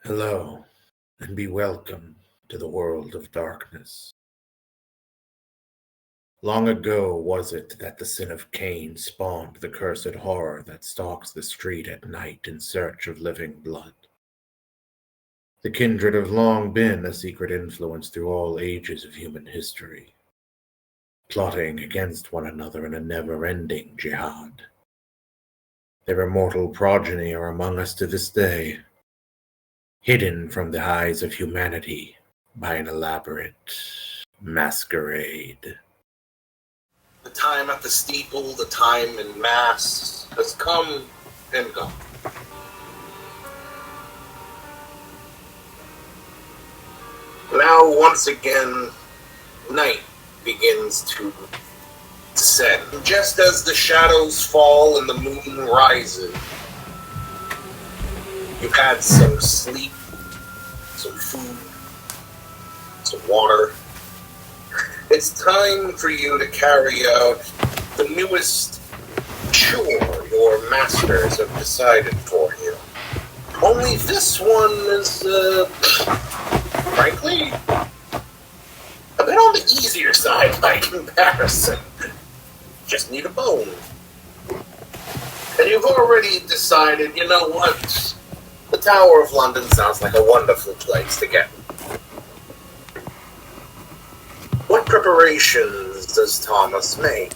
Hello, and be welcome to the world of darkness. Long ago was it that the sin of Cain spawned the cursed horror that stalks the street at night in search of living blood. The kindred have long been a secret influence through all ages of human history, plotting against one another in a never-ending jihad. Their immortal progeny are among us to this day, hidden from the eyes of humanity by an elaborate masquerade. The time at the steeple, the time in mass, has come and gone. Now, once again, night begins to descend. Just as the shadows fall and the moon rises, you've had some sleep, some food, some water. It's time for you to carry out the newest chore your masters have decided for you. Only this one is, frankly, a bit on the easier side by comparison. Just need a bone. And you've already decided, you know what? The Tower of London sounds like a wonderful place to get. What preparations does Thomas make?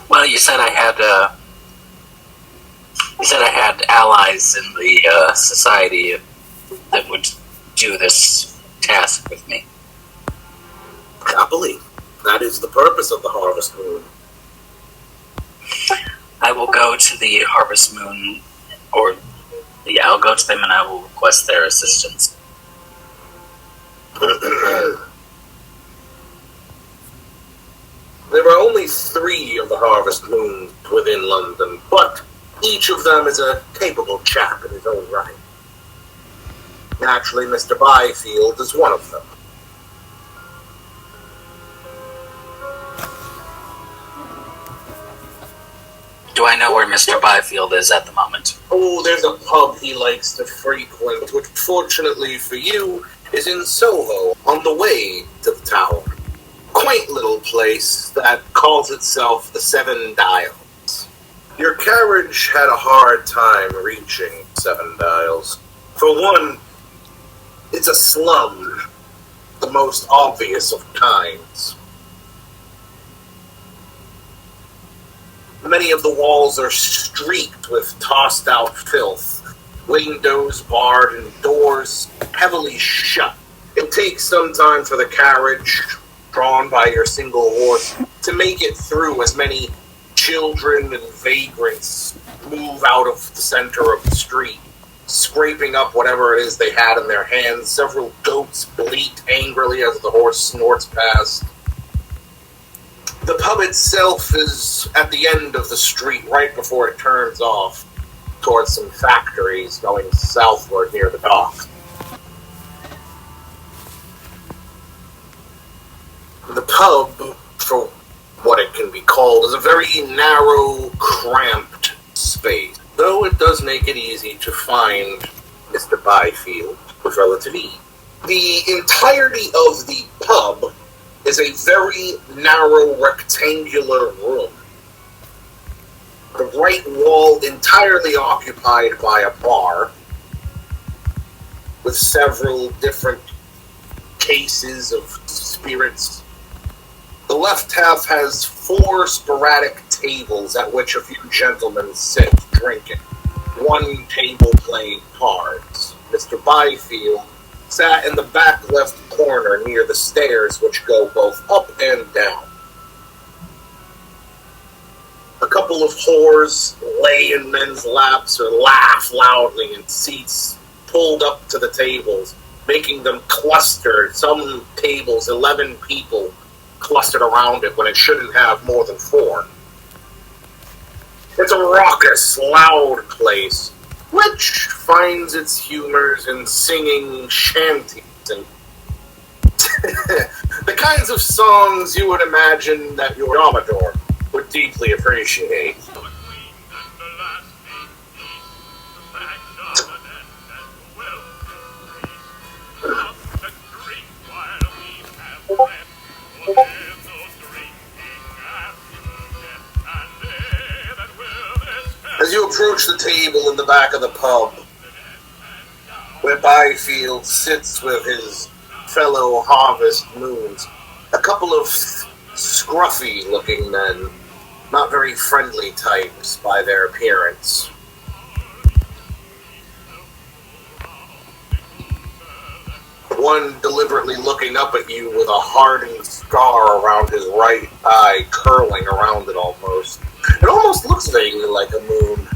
Well, you said I had allies in the society that would do this task with me. Happily. That is the purpose of the Harvest Moon. I will go to the Harvest Moon, I'll go to them and I will request their assistance. There are only 3 of the Harvest Moons within London, but each of them is a capable chap in his own right. Naturally, Mr. Byfield is one of them. Do I know where Mr. Byfield is at the moment? Oh, there's a pub he likes to frequent, which fortunately for you is in Soho, on the way to the tower. Quaint little place that calls itself the Seven Dials. Your carriage had a hard time reaching Seven Dials. For one, it's a slum, the most obvious of kinds. Many of the walls are streaked with tossed-out filth, windows barred and doors heavily shut. It takes some time for the carriage, drawn by your single horse, to make it through as many children and vagrants move out of the center of the street, scraping up whatever it is they had in their hands. Several goats bleat angrily as the horse snorts past. The pub itself is at the end of the street, right before it turns off towards some factories going southward near the dock. The pub, for what it can be called, is a very narrow, cramped space, though it does make it easy to find Mr. Byfield with relative ease. The entirety of the pub is a very narrow, rectangular room. The right wall entirely occupied by a bar, with several different cases of spirits. The left half has 4 sporadic tables at which a few gentlemen sit drinking. One table playing cards. Mr. Byfield sat in the back left corner near the stairs which go both up and down. A couple of whores lay in men's laps or laugh loudly in seats pulled up to the tables, making them cluster. Some tables, 11 people clustered around it when it shouldn't have more than 4. It's a raucous, loud place, which finds its humors in singing shanties and the kinds of songs you would imagine that your domitor would deeply appreciate. approach the table in the back of the pub, where Byfield sits with his fellow harvest moons. A couple of scruffy-looking men, not very friendly types by their appearance. One deliberately looking up at you with a hardened scar around his right eye, curling around it almost. It almost looks vaguely like a moon.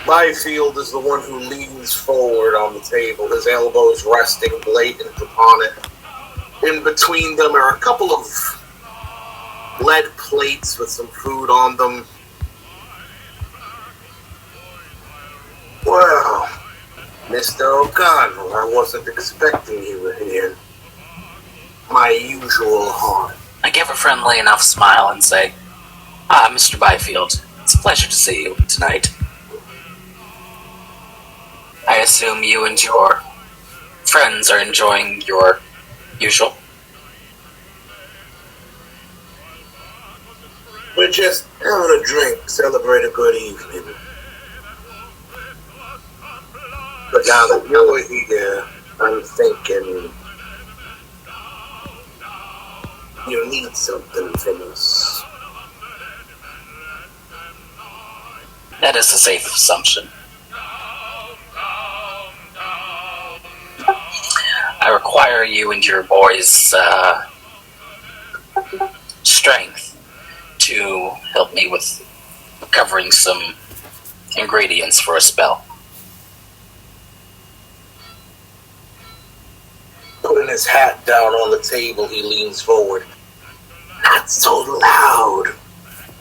Byfield is the one who leans forward on the table, his elbows resting blatant upon it. In between them are a couple of lead plates with some food on them. Well, Mr. O'Connell, I wasn't expecting you here. My usual haunt. I give a friendly enough smile and say, Mr. Byfield, it's a pleasure to see you tonight. I assume you and your friends are enjoying your usual. We're just having a drink, celebrate a good evening. But now that you're here, I'm thinking you need something from us. That is a safe assumption. I require you and your boys' strength to help me with recovering some ingredients for a spell. Putting his hat down on the table, he leans forward. Not so loud,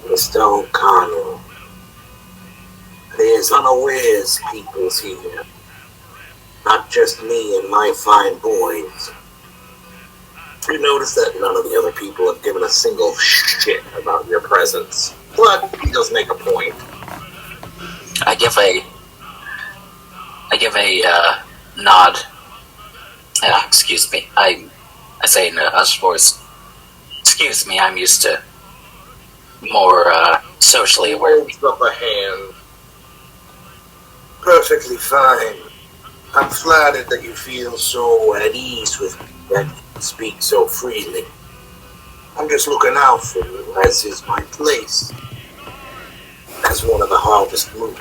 Mr. O'Connell. There's unawares peoples here. Not just me and my fine boys. You notice that none of the other people have given a single shit about your presence. But he does make a point. I give a nod. Excuse me. I say in a hushed voice, excuse me, I'm used to more socially aware. Holds up a hand. Perfectly fine. I'm flattered that you feel so at ease with me, that you speak so freely. I'm just looking out for you, as is my place. As one of the harvest moon.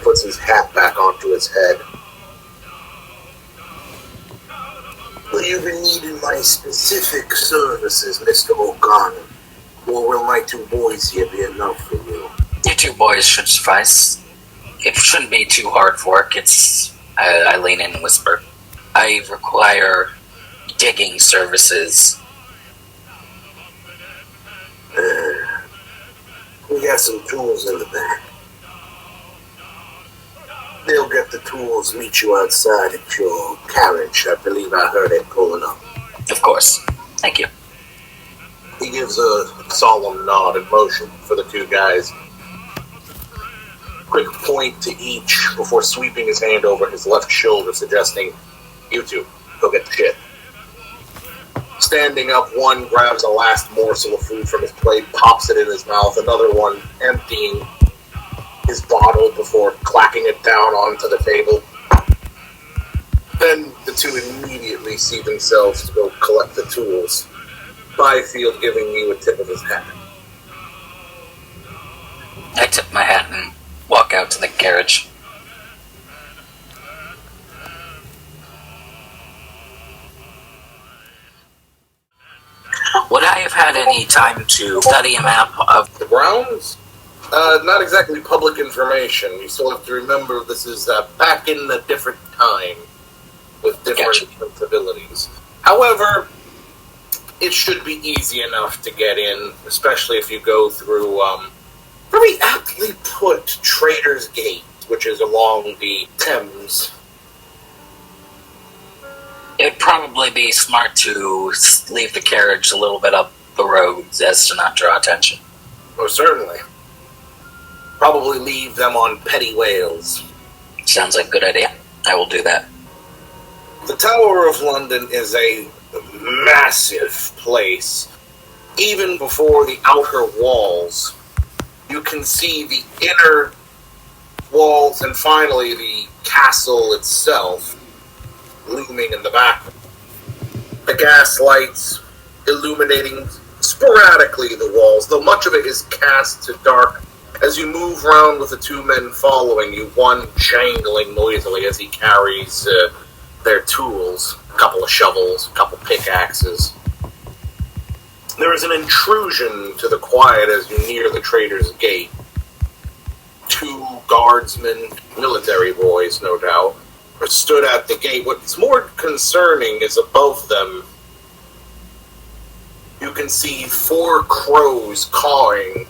Puts his hat back onto his head. Will you be needing my specific services, Mr. O'Connell? Or will my two boys here be enough for you? Your two boys should suffice. It shouldn't be too hard work. I lean in and whisper. I require digging services. We got some tools in the back. They'll get the tools, meet you outside at your carriage. I believe I heard it pulling up. Of course. Thank you. He gives a solemn nod and motion for the two guys. Quick point to each before sweeping his hand over his left shoulder, suggesting, you two, go get the shit. Standing up, one grabs a last morsel of food from his plate, pops it in his mouth, another one emptying his bottle before clacking it down onto the table. Then the two immediately see themselves to go collect the tools. Byfield giving you a tip of his hat. I tip my hat and walk out to the carriage. Would I have had any time to study a map of The grounds? Not exactly public information. You still have to remember this is back in a different time with different Gotcha. responsibilities. However, it should be easy enough to get in, especially if you go through very aptly put Trader's Gate, which is along the Thames. It would probably be smart to leave the carriage a little bit up the road as to not draw attention. Oh, certainly. Probably leave them on Petty Wales. Sounds like a good idea. I will do that. The Tower of London is a massive place even before the outer walls, you can see the inner walls and finally the castle itself looming in the background. The gas lights illuminating sporadically the walls, though much of it is cast to dark as you move round with the two men following you, one jangling noisily as he carries their tools, a couple of shovels, a couple pickaxes. There is an intrusion to the quiet as you near the trader's gate. Two guardsmen, military boys no doubt, are stood at the gate. What's more concerning is above them you can see 4 crows cawing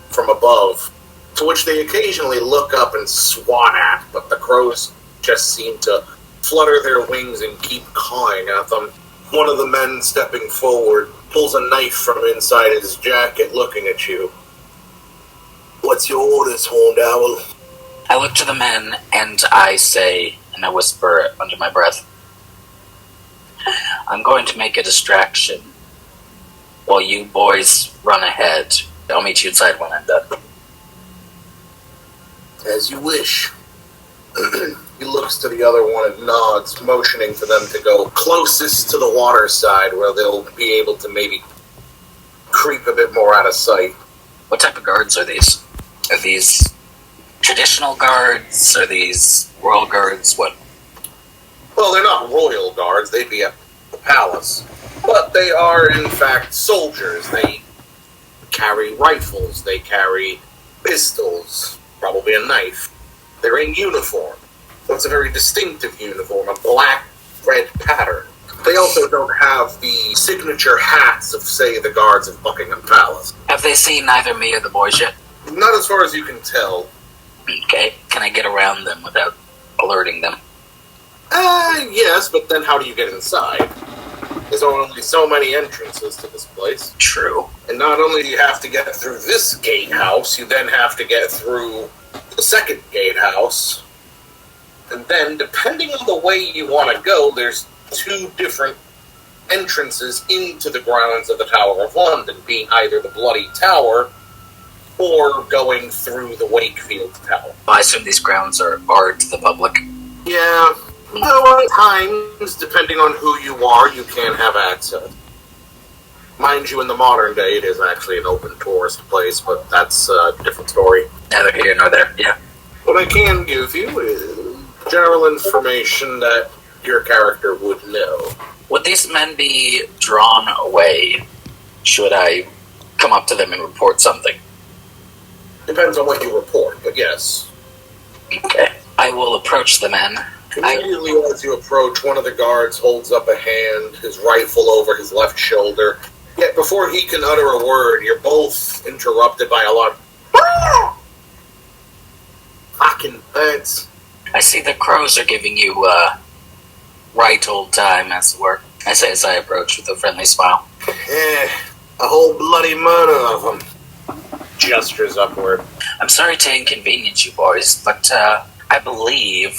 from above, to which they occasionally look up and swat at, but the crows just seem to flutter their wings and keep cawing at them. One of the men stepping forward pulls a knife from inside his jacket looking at you. What's your orders, Horned Owl? I look to the men and I say, and I whisper under my breath, I'm going to make a distraction while you boys run ahead. I'll meet you inside when I'm done. As you wish. He looks to the other one and nods, motioning for them to go closest to the water side where they'll be able to maybe creep a bit more out of sight. What type of guards are these? Are these traditional guards? Are these royal guards? What? Well, they're not royal guards. They'd be at the palace. But they are, in fact, soldiers. They carry rifles. They carry pistols. Probably a knife. They're in uniform. So it's a very distinctive uniform, a black-red pattern. They also don't have the signature hats of, say, the guards of Buckingham Palace. Have they seen either me or the boys yet? Not as far as you can tell. Okay. Can I get around them without alerting them? Yes, but then how do you get inside? There's only so many entrances to this place. True. And not only do you have to get through this gatehouse, you then have to get through the second gatehouse. And then, depending on the way you want to go, there's 2 different entrances into the grounds of the Tower of London, being either the Bloody Tower or going through the Wakefield Tower. I assume these grounds are barred to the public. Yeah, though at times, depending on who you are, you can have access. Mind you, in the modern day, it is actually an open tourist place, but that's a different story. Neither here nor there, yeah. What I can give you is general information that your character would know. Would these men be drawn away should I come up to them and report something? Depends on what you report, but yes. Okay. I will approach the men. Immediately as you approach, one of the guards holds up a hand, his rifle over his left shoulder. Yet before he can utter a word, you're both interrupted by a lot of fucking birds. I see the crows are giving you right old time, as it were. I say as I approach with a friendly smile. A whole bloody murder of them. Gestures upward. I'm sorry to inconvenience you boys, but I believe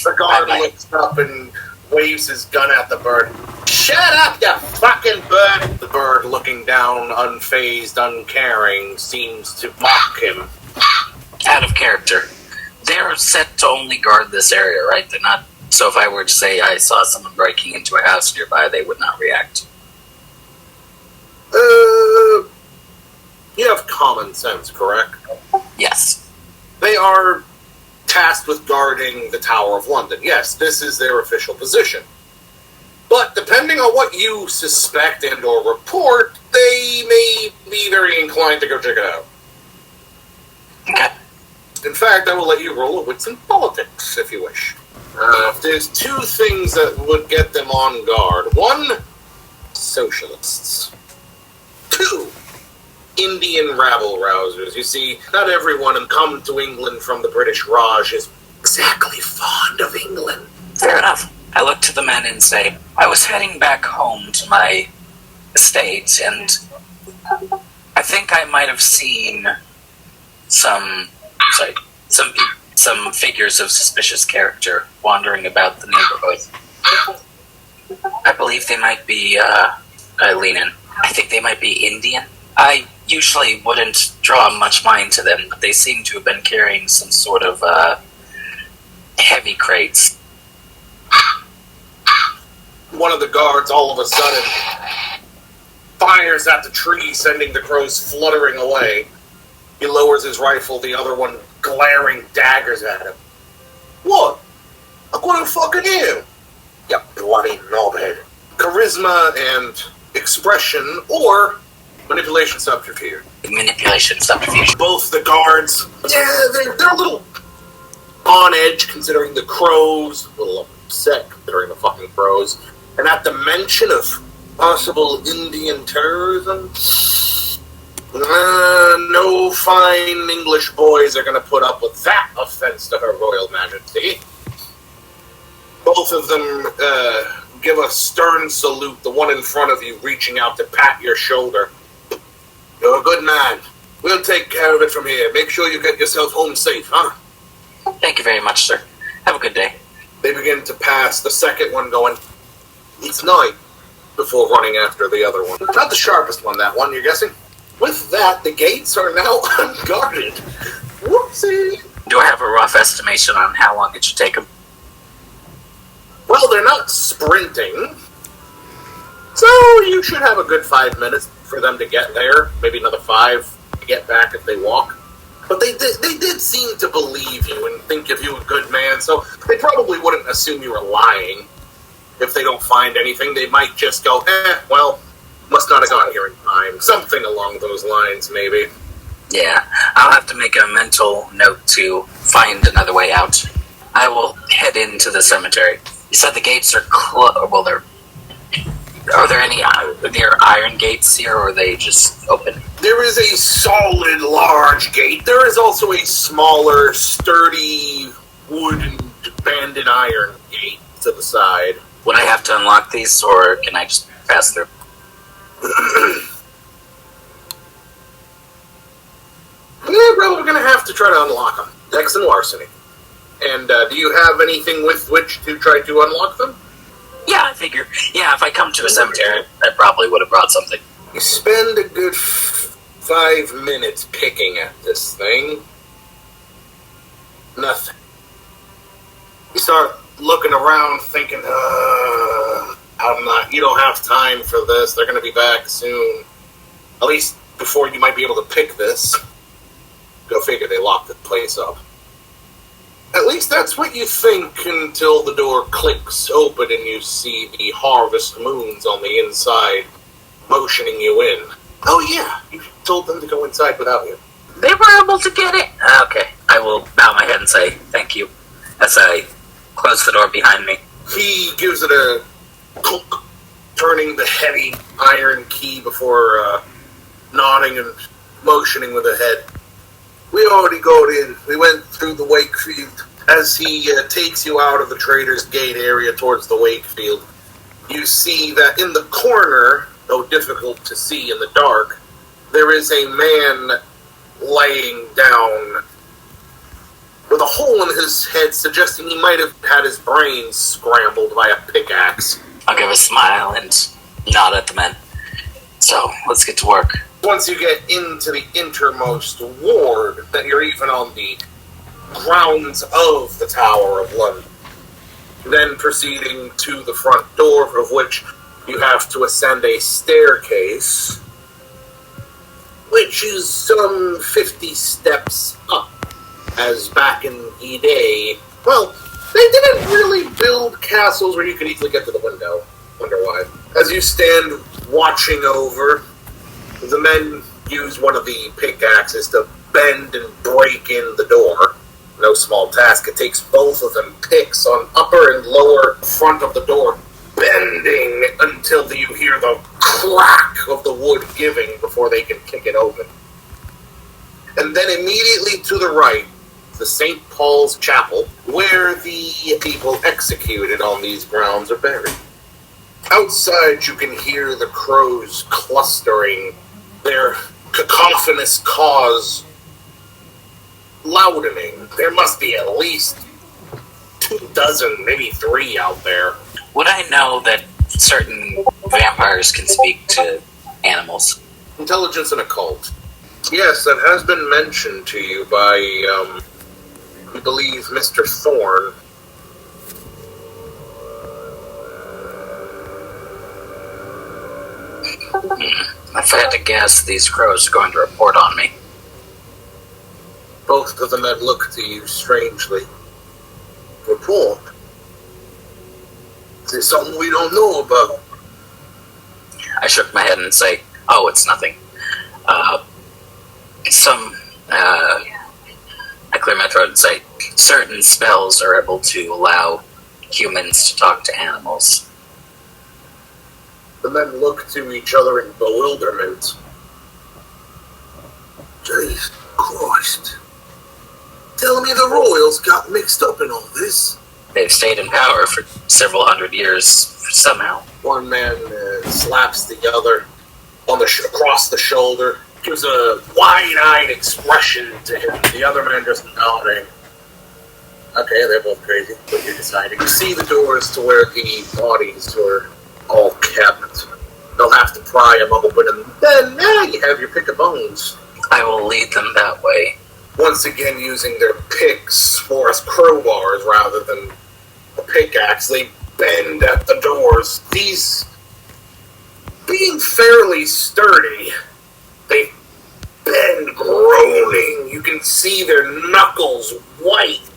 The guard looks up and waves his gun at the bird. Shut up, you fucking bird! The bird, looking down, unfazed, uncaring, seems to mock him. Out of character. They're set to only guard this area, right? They're not. So if I were to say I saw someone breaking into a house nearby, they would not react. You have common sense, correct? Yes. They are tasked with guarding the Tower of London. Yes, this is their official position. But depending on what you suspect and or report, they may be very inclined to go check it out. Okay. In fact, I will let you roll a wits and politics, if you wish. There's 2 things that would get them on guard. 1, socialists. 2, Indian rabble-rousers. You see, not everyone who come to England from the British Raj is exactly fond of England. Fair enough. I look to the men and say, I was heading back home to my estate, and I think I might have seen some figures of suspicious character wandering about the neighborhood. I believe they might be, I lean in. I think they might be Indian. I usually wouldn't draw much mind to them, but they seem to have been carrying some sort of, heavy crates. One of the guards all of a sudden fires at the tree, sending the crows fluttering away. He lowers his rifle, the other one glaring daggers at him. What? I couldn't fucking hear him. You bloody knobhead. Charisma and expression, or manipulation subterfuge. Manipulation subterfuge. Both the guards, they're a little on edge considering the crows, a little upset considering the fucking crows, and at the mention of possible Indian terrorism, no fine English boys are going to put up with that offense to Her Royal Majesty. Both of them give a stern salute, the one in front of you reaching out to pat your shoulder. You're a good man. We'll take care of it from here. Make sure you get yourself home safe, huh? Thank you very much, sir. Have a good day. They begin to pass, the second one going, it's night, before running after the other one. Not the sharpest one, that one, you're guessing? With that, the gates are now unguarded. Whoopsie! Do I have a rough estimation on how long it should take them? Well, they're not sprinting, so you should have a good 5 minutes for them to get there. Maybe another 5 to get back if they walk. But they did seem to believe you and think of you a good man, so they probably wouldn't assume you were lying. If they don't find anything, they might just go, well, must not have got here in time. Something along those lines, maybe. Yeah, I'll have to make a mental note to find another way out. I will head into the cemetery. You said the gates are are there any iron gates here, or are they just open? There is a solid, large gate. There is also a smaller, sturdy, wooden, banded iron gate to the side. Would I have to unlock these, or can I just pass through? Yeah, probably going to have to try to unlock them. Dex and larceny. And do you have anything with which to try to unlock them? Yeah, I figure. Yeah, if I come to a cemetery, I probably would have brought something. You spend a good 5 minutes picking at this thing. Nothing. You start looking around thinking, you don't have time for this. They're going to be back soon. At least before you might be able to pick this. Go figure, they locked the place up. At least that's what you think until the door clicks open and you see the harvest moons on the inside motioning you in. Oh yeah, you told them to go inside without you. They were able to get it? Okay, I will bow my head and say thank you as I close the door behind me. He gives it a click, turning the heavy iron key before nodding and motioning with the head. We already got in. We went through the wake field. As he takes you out of the Trader's Gate area towards the wake field, you see that in the corner, though difficult to see in the dark, there is a man laying down with a hole in his head, suggesting he might have had his brains scrambled by a pickaxe. I'll give a smile and nod at the men. So, let's get to work. Once you get into the innermost ward, that you're even on the grounds of the Tower of London. Then proceeding to the front door, of which you have to ascend a staircase, which is some 50 steps up, as back in the day, well, they didn't really build castles where you could easily get to the window. Wonder why. As you stand watching over, the men use one of the pickaxes to bend and break in the door. No small task. It takes both of them picks on upper and lower front of the door, bending until you hear the crack of the wood giving before they can kick it open. And then immediately to the right, the St. Paul's Chapel, where the people executed on these grounds are buried. Outside you can hear the crows clustering, their cacophonous caws loudening. There must be at least 24, maybe 3 out there. Would I know that certain vampires can speak to animals. Intelligence and occult. Yes, that has been mentioned to you by, I believe, Mr. Thorne. If I had to guess, these crows are going to report on me. Both of them had looked to you strangely. Report? Is there something we don't know about? I shook my head and say, "Oh, it's nothing." I clear my throat and say, certain spells are able to allow humans to talk to animals. The men look to each other in bewilderment. Jesus Christ. Telling me the royals got mixed up in all this? They've stayed in power for several hundred years somehow. One man slaps the other on across the shoulder, gives a wide-eyed expression to him. The other man just nodding. Okay, they're both crazy, but you're deciding. You see the doors to where the bodies were all kept. They'll have to pry them open, and then now you have your pick of bones. I will lead them that way. Once again, using their picks more as crowbars rather than a pickaxe, they bend at the doors. These, being fairly sturdy, they bend, groaning. You can see their knuckles white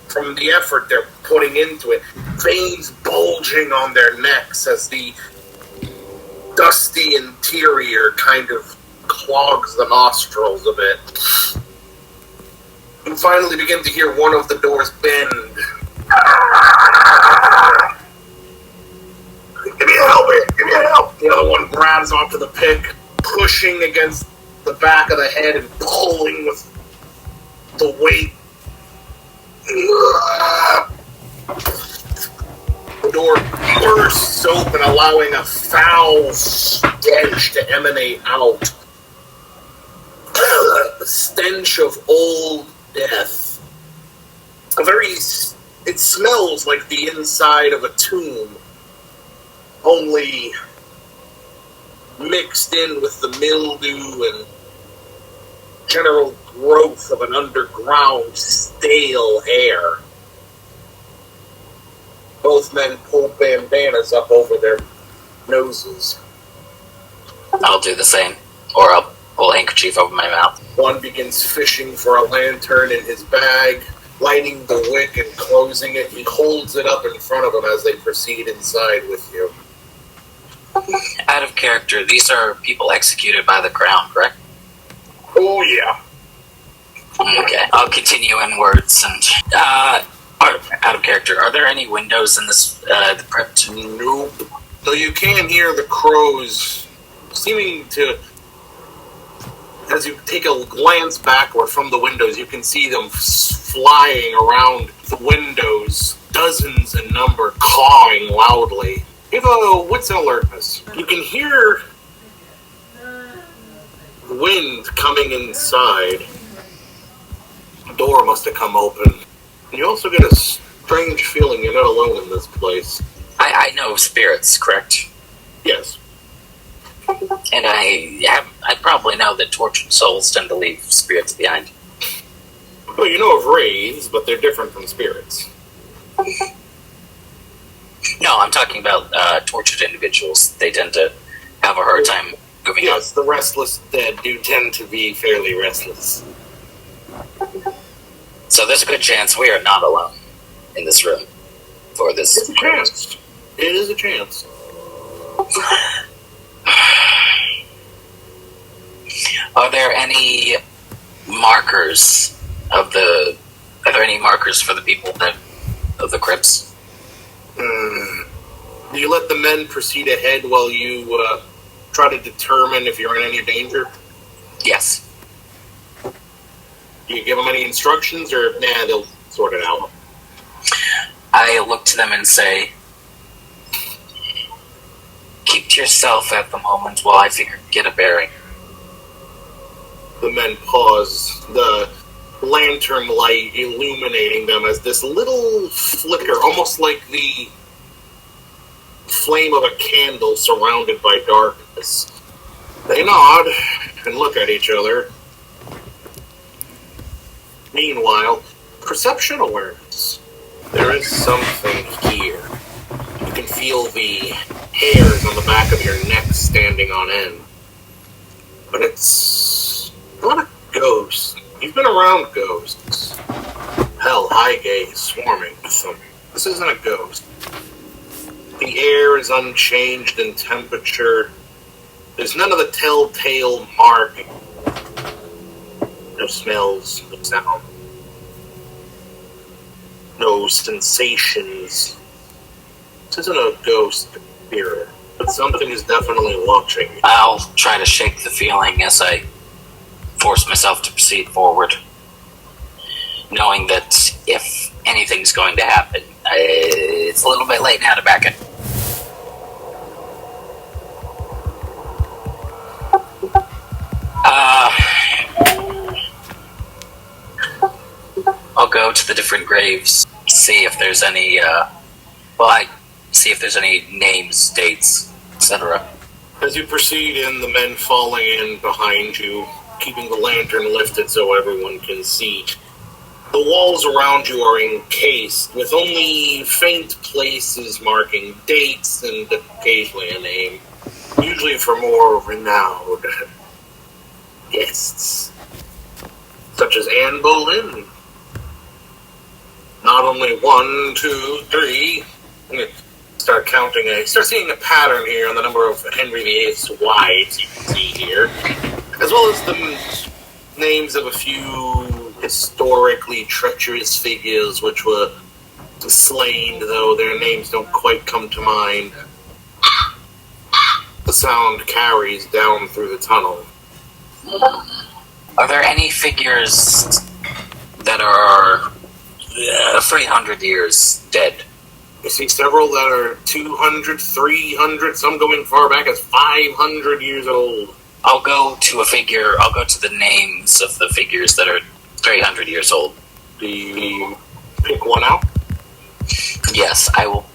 from the effort they're putting into it. Veins bulging on their necks as the dusty interior kind of clogs the nostrils a bit. You finally begin to hear one of the doors bend. Give me help here! Give me help! The other one grabs onto the pick, pushing against the back of the head and pulling with the weight. The door bursts open, allowing a foul stench to emanate out. The stench of old death. It smells like the inside of a tomb, only mixed in with the mildew and general growth of an underground stale air. Both men pull bandanas up over their noses. I'll do the same, or I'll pull a handkerchief over my mouth. One begins fishing for a lantern in his bag, lighting the wick and closing it. He holds it up in front of him as they proceed inside with you. Out of character, these are people executed by the crown, correct? Oh, yeah. Okay, I'll continue inwards and, out of character, are there any windows in this, the crypt? Nope. Though you can hear the crows seeming to, as you take a glance backward from the windows, you can see them flying around the windows, dozens in number, cawing loudly. Give a wits and alertness. You can hear wind coming inside. The door must have come open. And you also get a strange feeling you're not alone in this place. I know of spirits, correct? Yes. And I probably know that tortured souls tend to leave spirits behind. Well, you know of wraiths, but they're different from spirits. No, I'm talking about tortured individuals. They tend to have a hard time moving on. Yes, the restless dead do tend to be fairly restless. So there's a good chance we are not alone in this room for this. It's a chance. It is a chance. Are there any markers of the? Are there any markers for the people of the crypts? Do you let the men proceed ahead while you try to determine if you're in any danger? Yes. Do you give them any instructions, or nah, they'll sort it out? I look to them and say, keep to yourself at the moment while I get a bearing. The men pause, the lantern light illuminating them as this little flicker, almost like the flame of a candle surrounded by darkness. They nod and look at each other. Meanwhile, perception awareness. There is something here. You can feel the hairs on the back of your neck standing on end. But it's not a ghost. You've been around ghosts. Hell, Highgate is swarming with them. This isn't a ghost. The air is unchanged in temperature. There's none of the telltale marking. No smells, no sound. No sensations. This isn't a ghost spirit, but something is definitely watching you. I'll try to shake the feeling as I force myself to proceed forward, knowing that if anything's going to happen, it's a little bit late now to back it. I'll go to the different graves, see if there's any, see if there's any names, dates, etc. As you proceed in, the men falling in behind you, keeping the lantern lifted so everyone can see. The walls around you are encased with only faint places marking dates and occasionally a name, usually for more renowned guests, such as Anne Boleyn. Not only 1, 2, 3. Start counting. Start seeing a pattern here on the number of Henry VIII's wives you can see here, as well as the names of a few historically treacherous figures which were slain, though their names don't quite come to mind. The sound carries down through the tunnel. Are there any figures that are 300 years dead? You see several that are 200, 300, some going far back as 500 years old. I'll go to the names of the figures that are 300 years old. Do you pick one out? Yes, I will.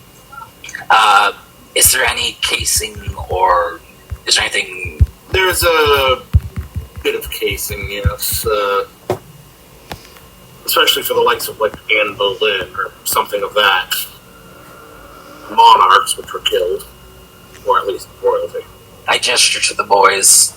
Is there any casing or is there anything? There's a bit of casing, yes. Especially for the likes of like Anne Boleyn or something of that. Monarchs which were killed, or at least royalty. I gesture to the boys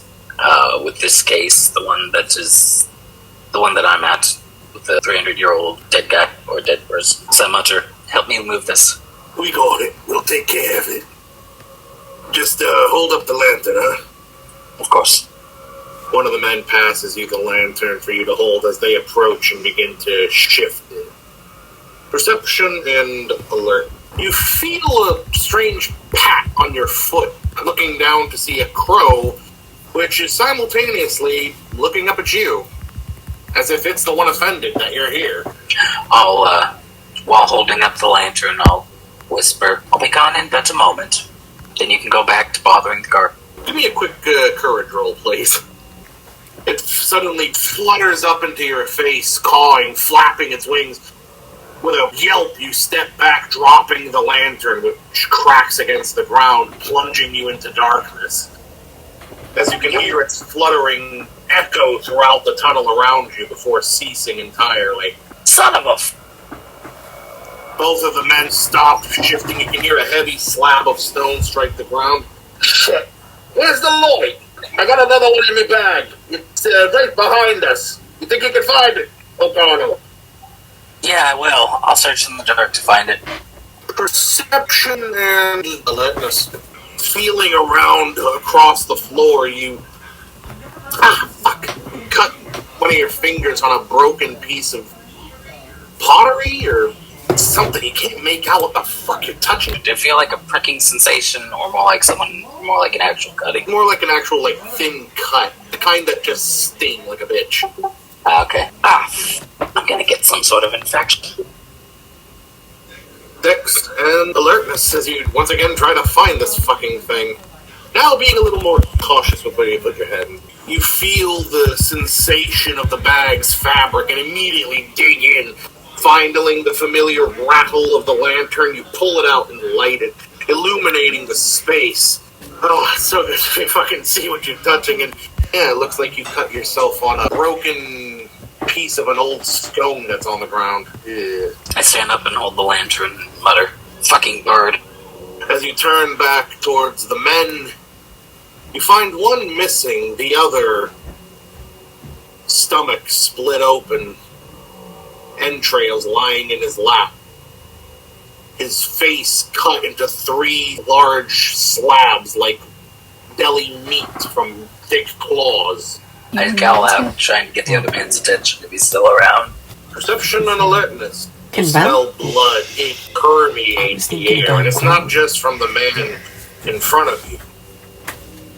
with this case, the one that I'm at, with the 300-year-old dead guy or dead person. So mutter, help me move this. We got it. We'll take care of it. Just hold up the lantern, huh? Of course. One of the men passes you the lantern for you to hold as they approach and begin to shift it. Perception and alert. You feel a strange pat on your foot, looking down to see a crow, which is simultaneously looking up at you, as if it's the one offended that you're here. I'll, while holding up the lantern, I'll whisper, I'll be gone in but a moment. Then you can go back to bothering the guard. Give me a quick courage roll, please. It suddenly flutters up into your face, cawing, flapping its wings. With a yelp, you step back, dropping the lantern, which cracks against the ground, plunging you into darkness. As you can hear its fluttering echo throughout the tunnel around you before ceasing entirely. Son of a Both of the men stop shifting. You can hear a heavy slab of stone strike the ground. Shit! Where's the Lloyd? I got another one in my bag. It's right behind us. You think you can find it? Oh, Yeah, I will. I'll search in the dark to find it. Perception and alertness. Feeling around across the floor, you cut one of your fingers on a broken piece of pottery or something. You can't make out what the fuck you're touching. Did it feel like a pricking sensation, or more like an actual cutting? More like an actual, thin cut. The kind that just sting like a bitch. Okay. I'm gonna get some sort of infection. Dex and alertness as you once again try to find this fucking thing. Now being a little more cautious with where you put your head. You feel the sensation of the bag's fabric and immediately dig in. Finding the familiar rattle of the lantern, you pull it out and light it. illuminating the space. Oh, it's so good to fucking see what you're touching, and yeah, it looks like you cut yourself on a broken piece of an old stone that's on the ground. Yeah. I stand up and hold the lantern and mutter, "Fucking bird." As you turn back towards the men, you find one missing, the other stomach split open, entrails lying in his lap. His face cut into 3 large slabs like deli meat from thick claws. I scowl out, trying to get the other man's attention if he's still around. Perception and alertness. You Can smell blood. It permeates the air, and it's not just from the man in front of you.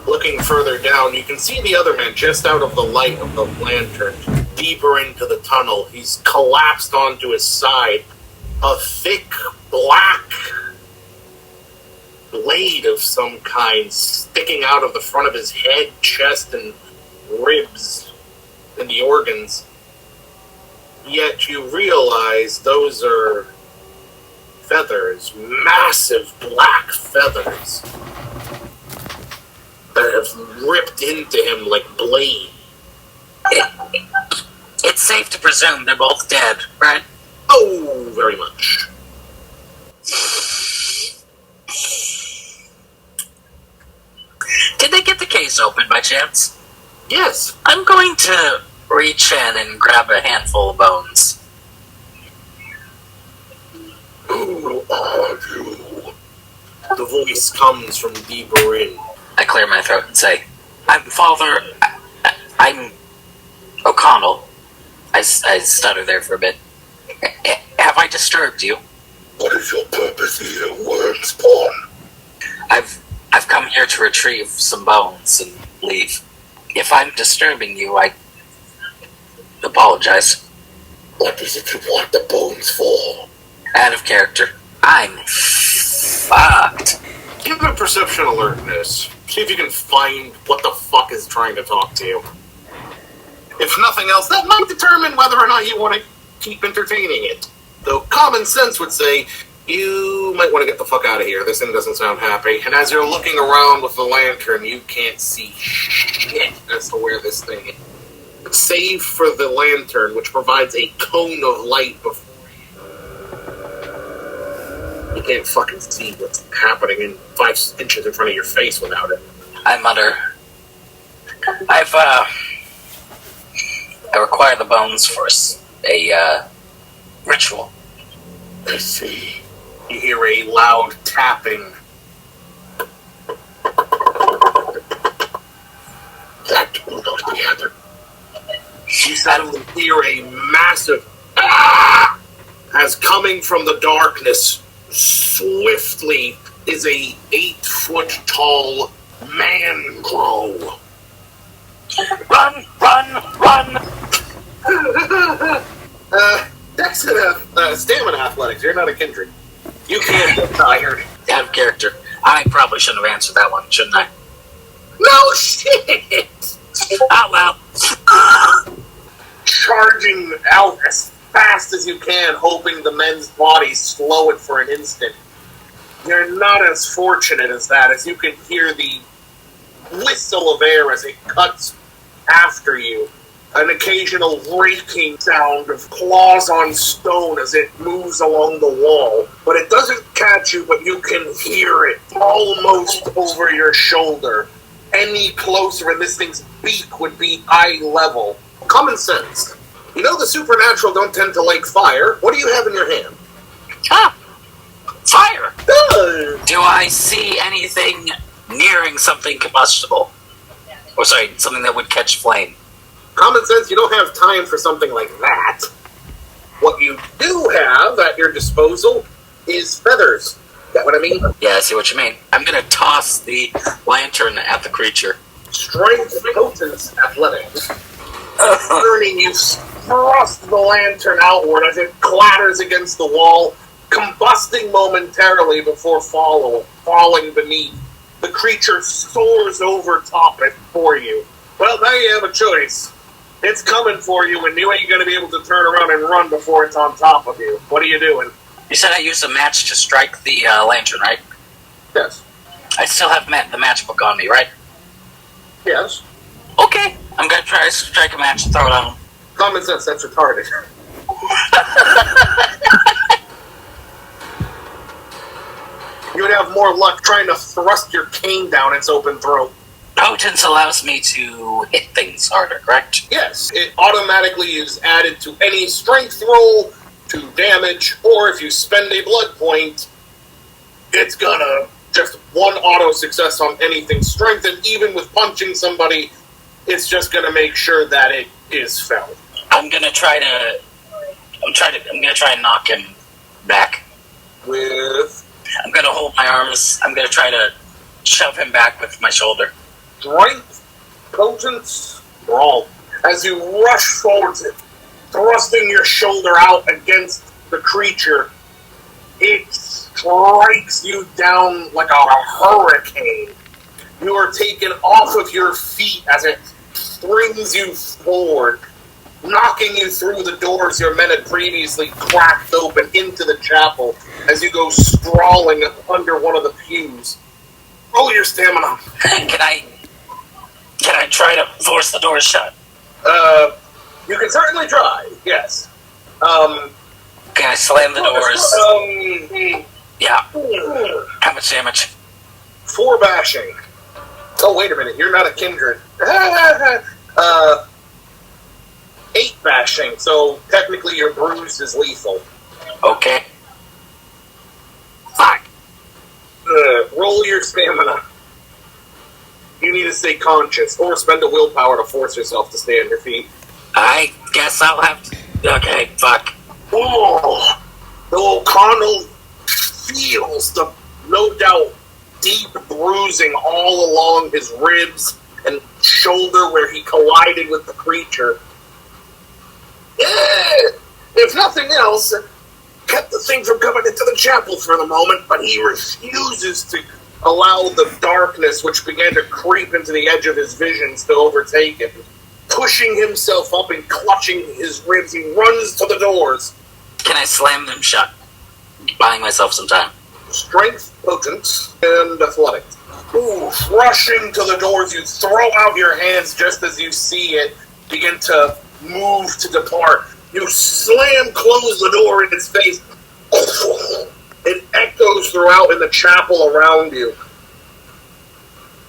Looking further down, you can see the other man just out of the light of the lantern, deeper into the tunnel. He's collapsed onto his side. A thick, black blade of some kind sticking out of the front of his head, chest, and ribs, and the organs. Yet you realize those are feathers, massive black feathers that have ripped into him like blade. It's safe to presume they're both dead, right? Oh, very much. Did they get the case open by chance? Yes. I'm going to reach in and grab a handful of bones. Who are you? The voice comes from deeper in. I clear my throat and say, I'm I'm O'Connell. I stutter there for a bit. Have I disturbed you? What is your purpose here, worm-spawn? I've come here to retrieve some bones and leave. If I'm disturbing you, I apologize. What is it you want the bones for? Out of character. I'm fucked. Give a perception alertness. See if you can find what the fuck is trying to talk to you. If nothing else, that might determine whether or not you want to keep entertaining it. Though common sense would say, you might want to get the fuck out of here. This thing doesn't sound happy. And as you're looking around with the lantern, you can't see shit as to where this thing is. Save for the lantern, which provides a cone of light before you. You can't fucking see what's happening in 5 inches in front of your face without it. I mutter. I require the bones for a ritual. I see. You hear a loud tapping. That will not be happening. You suddenly hear a massive "ah!" as coming from the darkness swiftly is a 8-foot-tall man crow. Run! That's stamina athletics. You're not a kindred. You can't get tired. Out of character. I probably shouldn't have answered that one, shouldn't I? No shit! Oh, well. Charging out as fast as you can, hoping the men's bodies slow it for an instant. You're not as fortunate as that, as you can hear the whistle of air as it cuts after you. An occasional raking sound of claws on stone as it moves along the wall. But it doesn't catch you, but you can hear it almost over your shoulder. Any closer and this thing's beak would be eye level. Common sense. You know the supernatural don't tend to like fire. What do you have in your hand? Ah! Fire! Do I see anything nearing something combustible? Or sorry, something that would catch flame? Common sense, you don't have time for something like that. What you do have at your disposal is feathers. Get what I mean? Yeah, I see what you mean. I'm gonna toss the lantern at the creature. Strength, potence, athletics. Turning, you thrust the lantern outward as it clatters against the wall, combusting momentarily before falling beneath. The creature soars over top it for you. Well, now you have a choice. It's coming for you, and you ain't going to be able to turn around and run before it's on top of you. What are you doing? You said I used a match to strike the lantern, right? Yes. I still have the match book on me, right? Yes. Okay. I'm gonna try to strike a match and throw it on him. Common sense, that's retarded. You would have more luck trying to thrust your cane down its open throat. Potence allows me to hit things harder, correct? Yes, it automatically is added to any strength roll, to damage, or if you spend a blood point, it's gonna just one auto success on anything strength, and even with punching somebody, it's just gonna make sure that it is felled. I'm gonna try and knock him back. I'm gonna hold my arms. I'm gonna try to shove him back with my shoulder. Strength, potence, brawl. As you rush forwards, thrusting your shoulder out against the creature, it strikes you down like a hurricane. You are taken off of your feet as it springs you forward, knocking you through the doors your men had previously cracked open into the chapel as you go sprawling under one of the pews. Roll your stamina. Can I try to force the doors shut? You can certainly try, yes. Can I slam the doors? Yeah. How much damage? 4 bashing. Oh, wait a minute, you're not a kindred. 8 bashing, so technically your bruise is lethal. Okay. Fuck. Roll your stamina. You need to stay conscious, or spend a willpower to force yourself to stay on your feet. I guess I'll have to... Okay, fuck. Oh, the O'Connell feels the, no doubt, deep bruising all along his ribs and shoulder where he collided with the creature. If nothing else, kept the thing from coming into the chapel for the moment, but he refuses to allow the darkness which began to creep into the edge of his visions to overtake him. Pushing himself up and clutching his ribs, he runs to the doors. Can I slam them shut? Buying myself some time. Strength, potence, and athletics. Ooh, rushing to the doors, you throw out your hands just as you see it begin to move to depart. You slam close the door in its face. It echoes throughout in the chapel around you.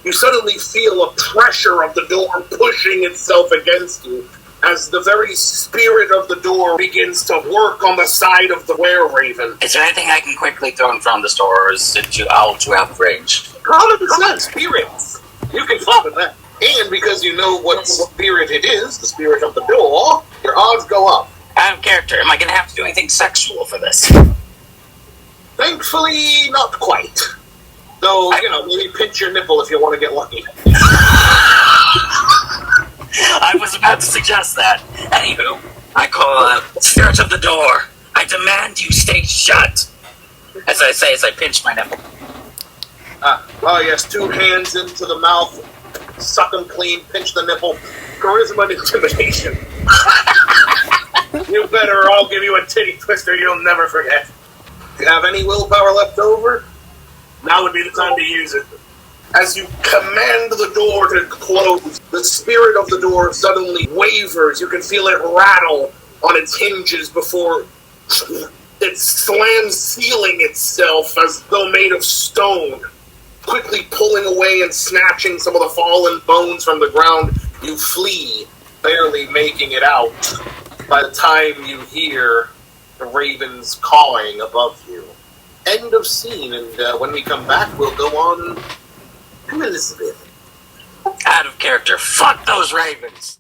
You suddenly feel a pressure of the door pushing itself against you as the very spirit of the door begins to work on the side of the were-raven. Is there anything I can quickly throw in front of the store, or is it all too out of range? 100% spirits. You can flip at that. And because you know what spirit it is, the spirit of the door, your odds go up. Out of character. Am I going to have to do anything sexual for this? Thankfully, not quite. Though, maybe pinch your nipple if you want to get lucky. I was about to suggest that. Anywho, I call out, Spirit of the Door, I demand you stay shut. As I say, as I pinch my nipple. Oh yes, 2 hands into the mouth, suck them clean, pinch the nipple, charisma and intimidation. You better, or I'll give you a titty twister you'll never forget. If you have any willpower left over, now would be the time to use it. As you command the door to close, the spirit of the door suddenly wavers. You can feel it rattle on its hinges before it slams sealing itself as though made of stone. Quickly pulling away and snatching some of the fallen bones from the ground, you flee, barely making it out. By the time you hear the ravens cawing above you. End of scene, and when we come back, we'll go on to Elizabeth. Out of character. Fuck those ravens.